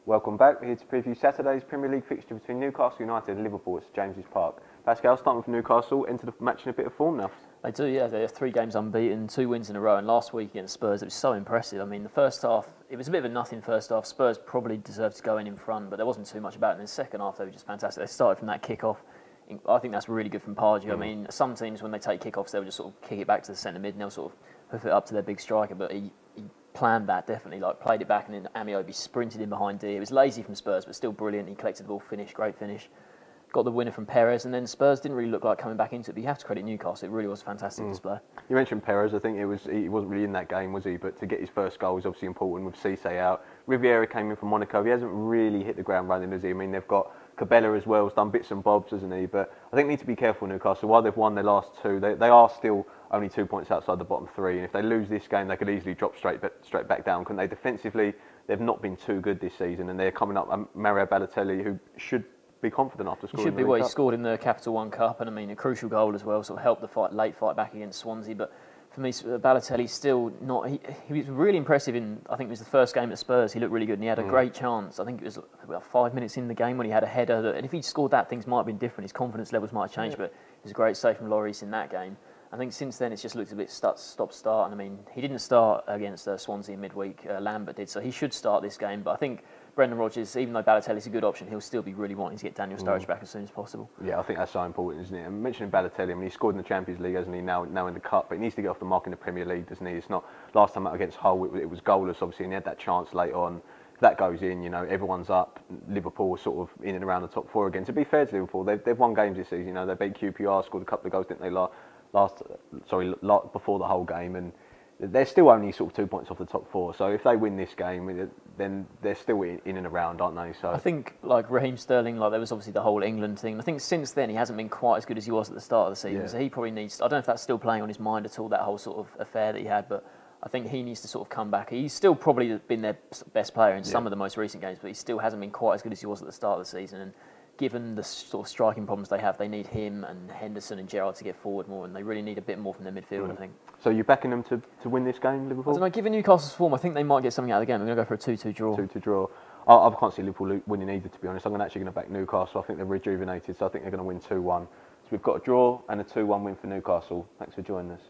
Welcome back. We're here to preview Saturday's Premier League fixture between Newcastle United and Liverpool at St James's Park. Pascal, starting with Newcastle, into the match in a bit of form now. They do, yeah. They're 3 games unbeaten, 2 wins in a row, and last week against Spurs it was so impressive. I mean, the first half, it was a bit of a nothing first half. Spurs probably deserved to go in front, but there wasn't too much about it. In the second half, they were just fantastic. They started from that kick-off. I think that's really good from Pardew. I mean, some teams, when they take kick-offs, they'll just sort of kick it back to the centre mid and they'll sort of hoof it up to their big striker, but he planned that definitely, like played it back, and then Amiobi sprinted in behind D. It was lazy from Spurs, but still brilliant. He collected the ball, finished, great finish. Got the winner from Perez, and then Spurs didn't really look like coming back into it, but you have to credit Newcastle. It really was a fantastic display. You mentioned Perez. I think he wasn't really in that game, was he? But to get his first goal was obviously important with Cisse out. Riviera came in from Monaco. He hasn't really hit the ground running, has he? I mean, they've got Cabella as well, has done bits and bobs, hasn't he? But I think they need to be careful, Newcastle. While they've won their last 2, they are still only 2 points outside the bottom 3. And if they lose this game, they could easily drop straight back down, couldn't they? Defensively, they've not been too good this season, and they're coming up Mario Balotelli, who should be confident after scoring. He should be what he scored in the Capital One Cup, and I mean a crucial goal as well, sort of helped the late fight back against Swansea. But for me, Balotelli's still not. He was really impressive in. I think it was the first game at Spurs. He looked really good, and he had a great chance. I think it was about 5 minutes in the game when he had a header. And if he'd scored that, things might have been different. His confidence levels might have changed. But it was a great save from Lloris in that game. I think since then it's just looked a bit stop-start. And I mean, he didn't start against Swansea midweek. Lambert did, so he should start this game. But I think Brendan Rodgers, even though Balotelli's a good option, he'll still be really wanting to get Daniel Sturridge back as soon as possible. Yeah, I think that's so important, isn't it? And mentioning Balotelli, I mean, he scored in the Champions League, hasn't he? Now in the Cup, but he needs to get off the mark in the Premier League, doesn't he? It's not last time out against Hull, it was goalless, obviously, and he had that chance late on. If that goes in, you know, everyone's up. Liverpool are sort of in and around the top 4 again. To be fair to Liverpool, they've won games this season. You know, they beat QPR, scored a couple of goals, didn't they? Before the whole game, and they're still only sort of 2 points off the top 4. So if they win this game, then they're still in and around, aren't they? So I think like Raheem Sterling, like there was obviously the whole England thing. I think since then he hasn't been quite as good as he was at the start of the season. Yeah. So he probably needs. I don't know if that's still playing on his mind at all, that whole sort of affair that he had, but I think he needs to sort of come back. He's still probably been their best player in some of the most recent games, but he still hasn't been quite as good as he was at the start of the season. And given the sort of striking problems they have, they need him and Henderson and Gerrard to get forward more, and they really need a bit more from their midfield, I think. So you're backing them to win this game, Liverpool? I don't know, given Newcastle's form, I think they might get something out of the game. I'm going to go for a 2-2 draw. 2-2 draw. I can't see Liverpool winning either, to be honest. I'm actually going to back Newcastle. I think they're rejuvenated, so I think they're going to win 2-1. So we've got a draw and a 2-1 win for Newcastle. Thanks for joining us.